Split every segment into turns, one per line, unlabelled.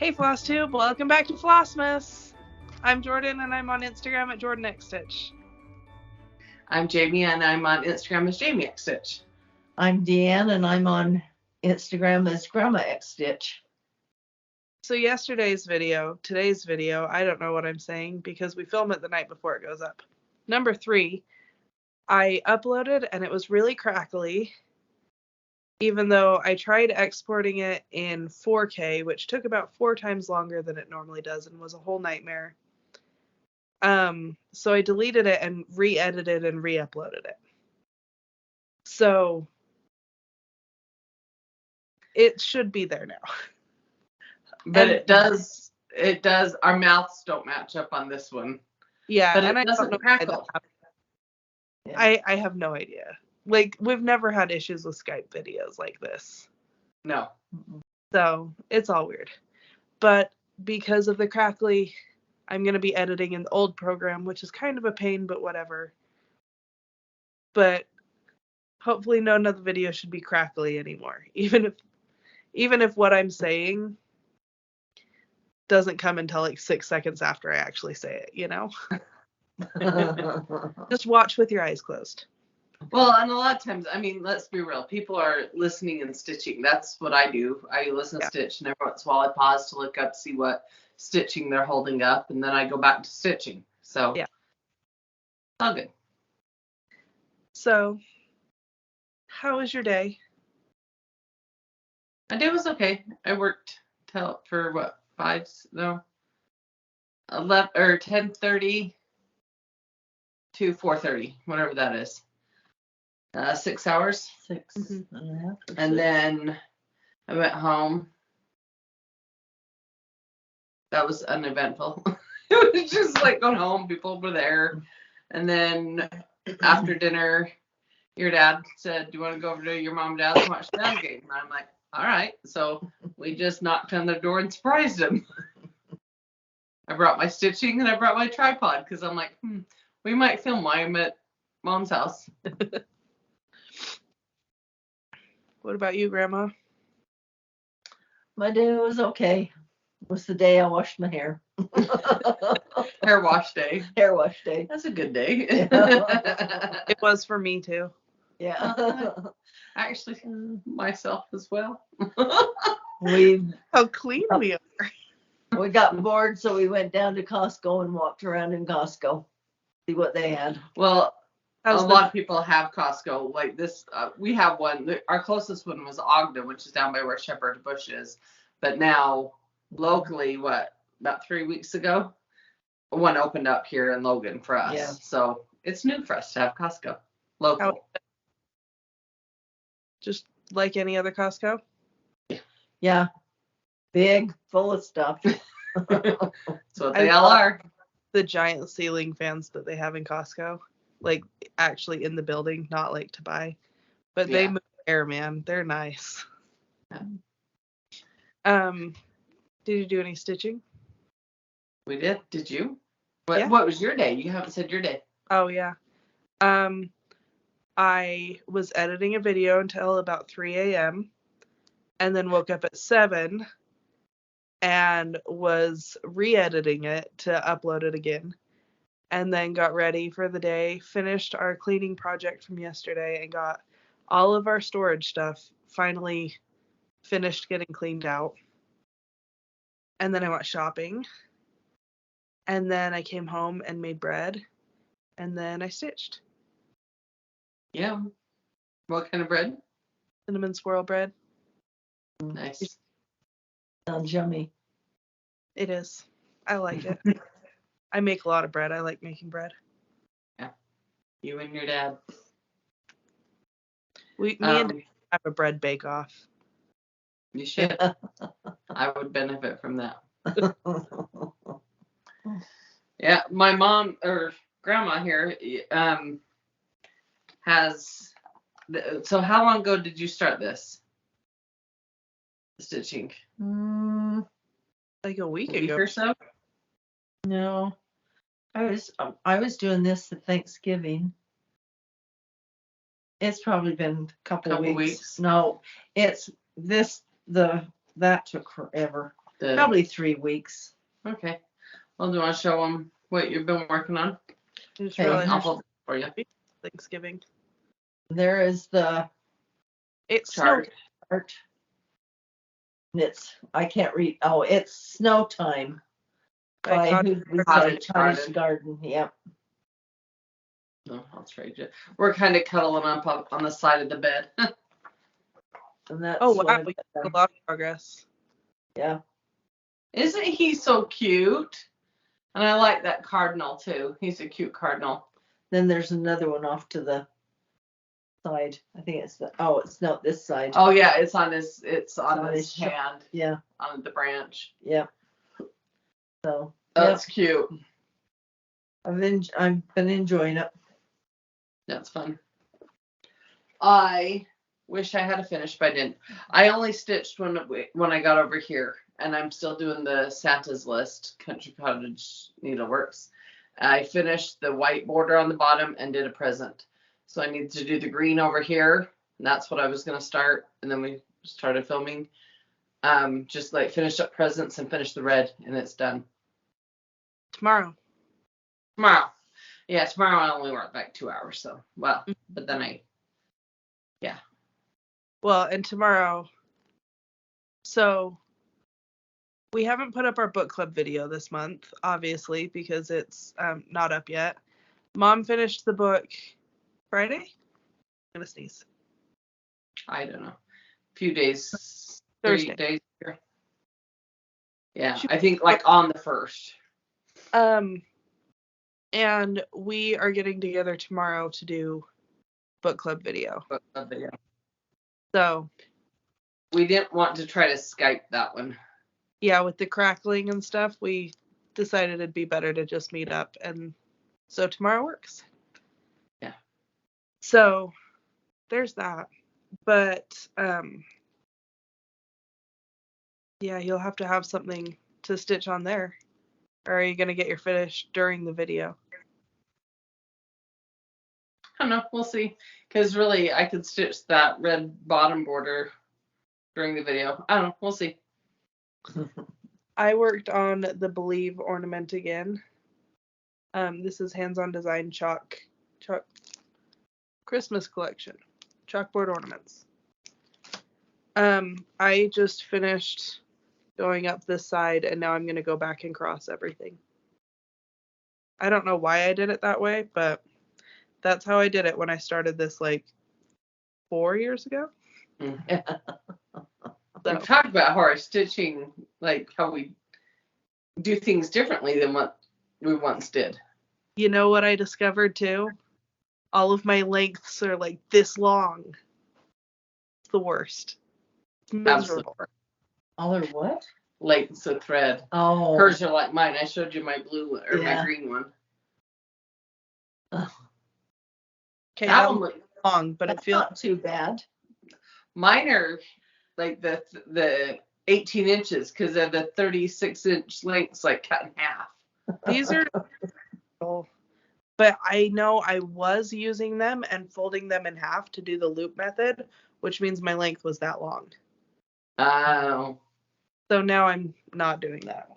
Hey FlossTube, welcome back to Flossmas. I'm Jorden and I'm on Instagram at JordanXStitch.
I'm Jami and I'm on Instagram as JamiXStitch.
I'm DeAnn and I'm on Instagram as GrandmaXStitch.
So today's video, I don't know what I'm saying because we film it the night before it goes up. Number 3, I uploaded and it was really crackly. Even though I tried exporting it in 4K, which took about 4 times longer than it normally does and was a whole nightmare. So I deleted it and re-edited and re-uploaded it. So it should be there now.
But it does, our mouths don't match up on this one.
Yeah,
but
and
it
I
doesn't
don't know
crackle.
Yeah. I have no idea. Like, we've never had issues with Skype videos like this.
No.
So it's all weird. But because of the crackly, I'm going to be editing in the old program, which is kind of a pain, but whatever. But hopefully none of the video should be crackly anymore. Even if what I'm saying doesn't come until like 6 seconds after I actually say it, you know? Just watch with your eyes closed.
Well, and a lot of times, I mean, let's be real. People are listening and stitching. That's what I do. I listen and stitch, and every once in a while I pause to look up, see what stitching they're holding up, and then I go back to stitching. So,
yeah.
All good.
So, how was your day?
My day was okay. I worked for what, 11 or 10:30 to 4:30, whatever that is. 6 hours.
6 and a half.
And then I went home. That was uneventful. It was just like going home. People were there. And then after dinner, your dad said, do you want to go over to your mom and dad's and watch the Dad game? And I'm like, all right. So we just knocked on their door and surprised them. I brought my stitching and I brought my tripod because I'm like, we might film while I'm at Mom's house.
What about you, Grandma?
My day was okay. It was the day I washed my hair.
Hair wash day.
Hair wash day.
That's a good day.
It was for me too.
Yeah.
Actually, myself as well.
How clean we are.
We got bored, so we went down to Costco and walked around in Costco, see what they had.
Well, a lot of people have Costco like this. We have one. Our closest one was Ogden, which is down by where Shepherd Bush is. But now, locally, about 3 weeks ago, one opened up here in Logan for us.
Yeah.
So it's new for us to have Costco local.
Just like any other Costco?
Yeah. Big, full of stuff.
That's what they all are.
The giant ceiling fans that they have in Costco. Like, actually in the building, not like to buy. But they move air, man. They're nice.
Yeah.
Did you do any stitching?
We did. Did you? What was your day? You haven't said your day.
Oh, yeah. I was editing a video until about 3 a.m. and then woke up at 7 and was re-editing it to upload it again. And then got ready for the day, finished our cleaning project from yesterday, and got all of our storage stuff finally finished getting cleaned out. And then I went shopping. And then I came home and made bread. And then I stitched.
Yeah. What kind of bread?
Cinnamon swirl bread.
Nice.
Sounds yummy.
It is. I like it. I make a lot of bread. I like making bread.
Yeah. You and your dad.
Me and Dad have a bread bake-off.
You should. I would benefit from that. Yeah, my mom or grandma here has. So how long ago did you start this stitching?
Like a week ago
or so.
No, I was doing this at Thanksgiving. It's probably been a couple of weeks. No, it's this that took forever. Probably 3 weeks.
Okay. Well, do you want to show them what you've been working on?
I just
Okay.
realized
I'll pull it for you.
Thanksgiving.
There is the
It's
Chart.
chart. I can't read. Oh, it's Snow Time by Parrish Garden. Yep.
No, I'll trade you. We're kind of cuddling up on the side of the bed.
And that's
Oh
what
wow,
I've
we
done.
did a lot of progress.
Yeah.
Isn't he so cute? And I like that cardinal too. He's a cute cardinal.
Then there's another one off to the side. I think it's it's not this side.
Oh yeah, it's on his
on
his
his
hand
Yeah.
on the branch.
Yeah. So
That's cute.
I've been enjoying it.
That's fun. I wish I had finished, but I didn't. I only stitched when I got over here, and I'm still doing the Santa's List Country Cottage Needleworks. I finished the white border on the bottom and did a present. So I need to do the green over here, and that's what I was gonna start. And then we started filming. Just like finish up presents and finish the red, and it's done.
Tomorrow.
Yeah, tomorrow I only work like 2 hours, so but then
Well, and tomorrow. So we haven't put up our book club video this month, obviously, because it's not up yet. Mom finished the book Friday. I'm gonna sneeze.
I don't know. A few days.
Thursday.
3 days here. Yeah, I think like on the 1st.
And we are getting together tomorrow to do book club video. So
we didn't want to try to Skype that one.
Yeah, with the crackling and stuff, we decided it'd be better to just meet up, and so tomorrow works.
Yeah.
So there's that. But yeah, you'll have to have something to stitch on there. Or are you gonna get your finish during the video?
I don't know. We'll see. Because really, I could stitch that red bottom border during the video. I don't know. We'll see.
I worked on the Believe ornament again. This is Hands-On Design chalk Christmas collection. Chalkboard ornaments. I just finished going up this side, and now I'm going to go back and cross everything. I don't know why I did it that way, but that's how I did it when I started this like 4 years ago.
So. We've talked about how our stitching, like how we do things differently than what we once did.
You know what I discovered too? All of my lengths are like this long. It's the worst. It's miserable.
Absolutely.
All are what?
Lengths of thread.
Oh.
Hers are like mine. I showed you my blue or my green one.
Okay, that one looks long, but it feels
not too bad.
Mine are like the 18 inches because they're the 36-inch lengths, like cut in half.
These are, but I know I was using them and folding them in half to do the loop method, which means my length was that long.
Oh.
So now I'm not doing that.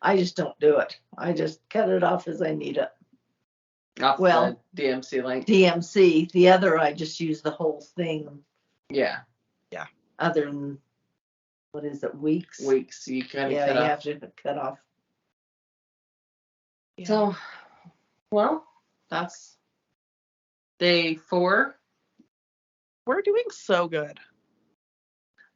I just don't do it. I just cut it off as I need it.
Off the DMC length.
DMC. The other, I just use the whole thing.
Yeah.
Yeah.
Other than, what is it, weeks?
Weeks. You kind of
cut off. Have to cut off.
Yeah. So, well, that's day 4.
We're doing so good.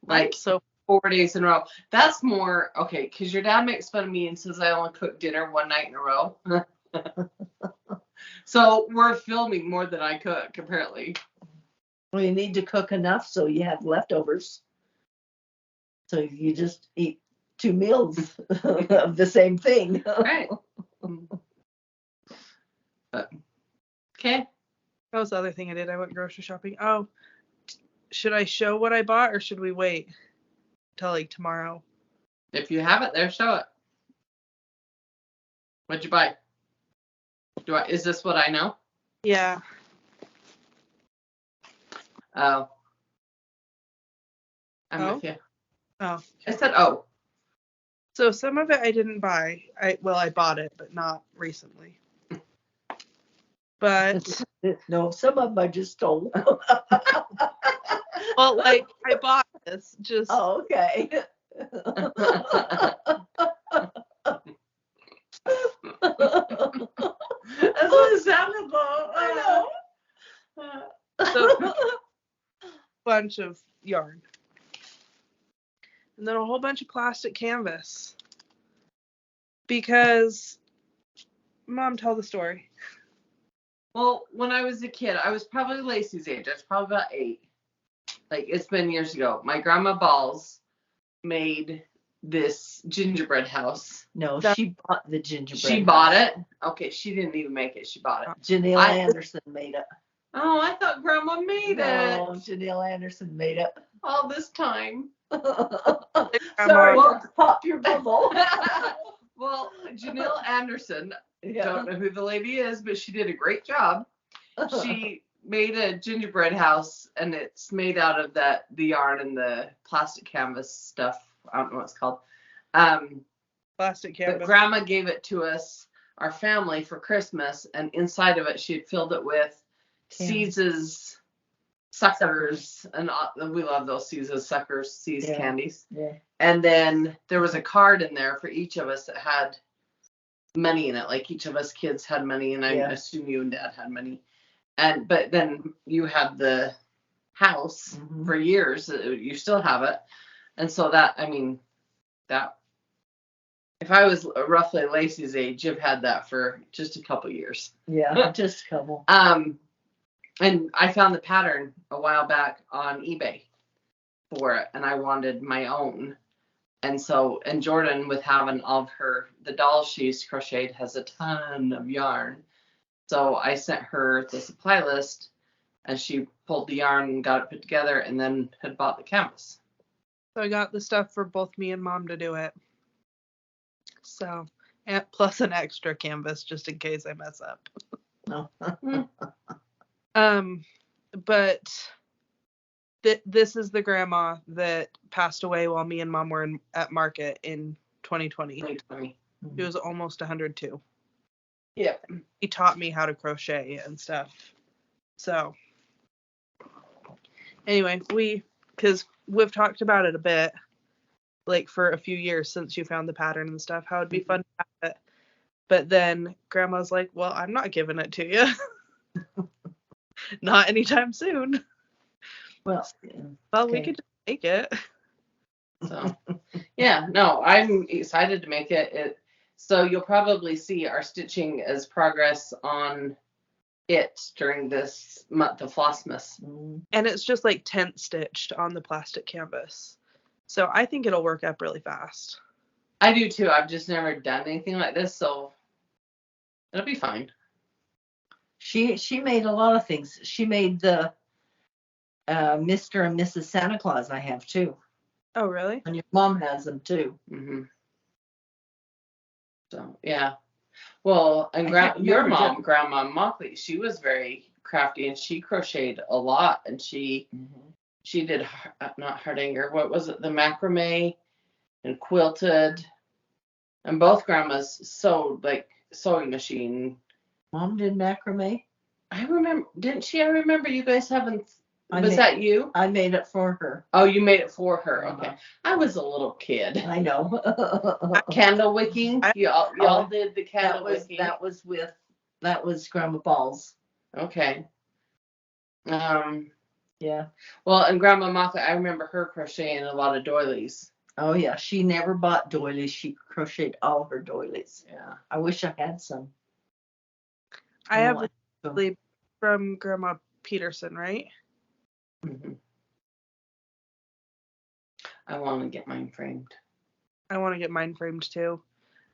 Like, so 4 days in a row. That's more, okay, because your dad makes fun of me and says I only cook dinner one night in a row. So we're filming more than I cook, apparently.
Well, you need to cook enough so you have leftovers. So you just eat 2 meals of the same thing.
Right. But, okay.
That was the other thing I did. I went grocery shopping. Oh, should I show what I bought or should we wait till like tomorrow?
If you have it there, show it. What'd you buy? Is this what I know?
Yeah.
Oh. I'm with you.
Oh.
I said, oh.
So some of it I didn't buy. I bought it, but not recently. But
No, some of them I just stole.
well, like I bought this just.
Oh, okay. That's what it sounded like. I know.
So, bunch of yarn. And then a whole bunch of plastic canvas. Because, Mom, tell the story.
Well, when I was a kid, I was probably Lacey's age. I was probably about 8. Like, it's been years ago. My grandma Balls made this gingerbread house.
No, she bought the gingerbread.
She bought it? Okay, she didn't even make it. She bought it.
Janelle Anderson made it.
Oh, I thought Grandma made it.
Janelle Anderson made it.
All this time.
Sorry, to pop your bubble.
Well, Janelle Anderson,
Yeah.
don't know who the lady is, but she did a great job. She made a gingerbread house, and it's made out of the yarn and the plastic canvas stuff. I don't know what it's called.
Plastic canvas.
But Grandma gave it to us, our family, for Christmas, and inside of it, she had filled it with Seiz's suckers, and we love those Seiz's suckers, Seize candies.
Yeah.
And then there was a card in there for each of us that had money in it. Like each of us kids had money, and I assume you and Dad had money. But then you had the house for years. You still have it. And so that if I was roughly Lacey's age, you've had that for just a couple years.
Yeah, just a couple.
And I found the pattern a while back on eBay for it, and I wanted my own. And Jorden, with having all of the dolls she's crocheted, has a ton of yarn. So I sent her the supply list, and she pulled the yarn and got it put together, and then had bought the canvas.
So I got the stuff for both me and Mom to do it. So, and plus an extra canvas just in case I mess up.
No.
But this is the grandma that passed away while me and Mom were at market in 2020. She was almost 102.
Yeah.
He taught me how to crochet and stuff. So, anyway, because we've talked about it a bit, like for a few years since you found the pattern and stuff, how it'd be fun to have it. But then Grandma's like, well, I'm not giving it to you. Not anytime soon.
Well,
we could just make it.
So, yeah, no, I'm excited to make it. So you'll probably see our stitching as progress on it during this month of Flossmas.
And it's just like tent stitched on the plastic canvas. So I think it'll work up really fast.
I do too. I've just never done anything like this, so it'll be fine.
She made a lot of things. She made the Mr. and Mrs. Santa Claus I have too.
Oh, really?
And your mom has them too.
Mm-hmm. So, yeah. Well, and your mom, Grandma Mockley, she was very crafty, and she crocheted a lot, and she did, not hardanger, what was it, the macrame and quilted, and both grandmas sewed, like sewing machine.
Mom did macrame?
I remember, didn't she? I remember you guys having, that you?
I made it for her.
Oh, you made it for her. Okay. I was a little kid.
I know.
Candle wicking? Y'all did the candle wicking?
That was Grandma Balls.
Okay.
Yeah.
Well, and Grandma Mockley, I remember her crocheting a lot of doilies.
Oh, yeah. She never bought doilies. She crocheted all her doilies.
Yeah.
I wish I had some.
I have the from Grandma Peterson, right?
Mm-hmm. I want to get mine framed.
I want to get mine framed too.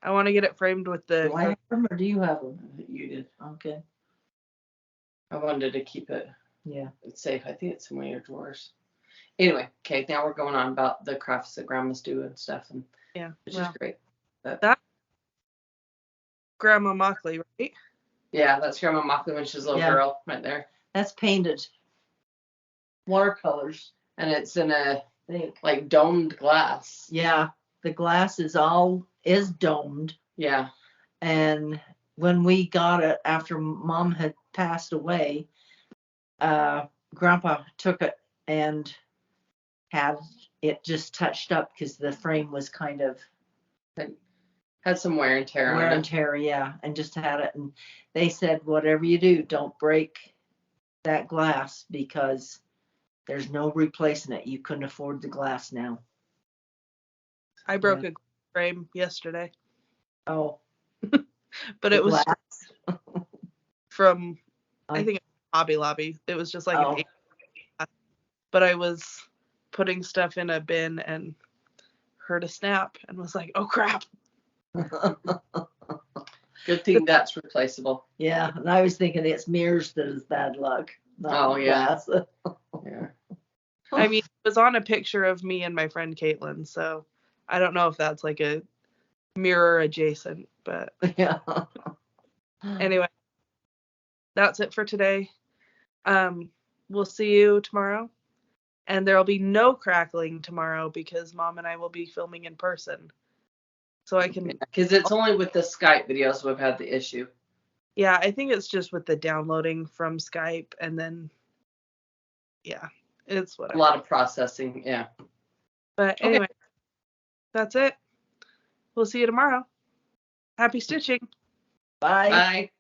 I want to get it framed with the.
Do I have them or do you have them?
You did.
Okay.
I wanted to keep it.
Yeah.
It's safe. I think it's in one of your drawers. Anyway, okay. Now we're going on about the crafts that grandmas do and stuff, and which is great.
That Grandma Mockley, right?
Yeah, that's Grandma Mockley when she was a little girl, right there.
That's painted. Watercolors.
And it's in a
think.
Like domed glass.
Yeah, the glass is domed.
Yeah.
And when we got it after Mom had passed away, Grandpa took it and had it just touched up because the frame was kind of
Had some wear and tear
wear
on
and
it.
tear, yeah, and just had it. And they said, whatever you do, don't break that glass because there's no replacing it. You couldn't afford the glass now.
I broke a frame yesterday,
Oh,
but
the
it was
glass.
from, I think, Hobby Lobby. It was just like an 8. But I was putting stuff in a bin and heard a snap and was like, oh crap.
Good thing that's replaceable.
Yeah, and I was thinking it's mirrors that is bad luck. Not glass.
Yeah.
I mean, it was on a picture of me and my friend Caitlin, so I don't know if that's like a mirror adjacent, but
Yeah.
anyway, that's it for today. We'll see you tomorrow. And there'll be no crackling tomorrow because Mom and I will be filming in person. So I can.
Because it's only with the Skype videos we've had the issue.
Yeah, I think it's just with the downloading from Skype and then, yeah, it's whatever.
A lot of processing, yeah.
But anyway, that's it. We'll see you tomorrow. Happy stitching.
Bye.
Bye.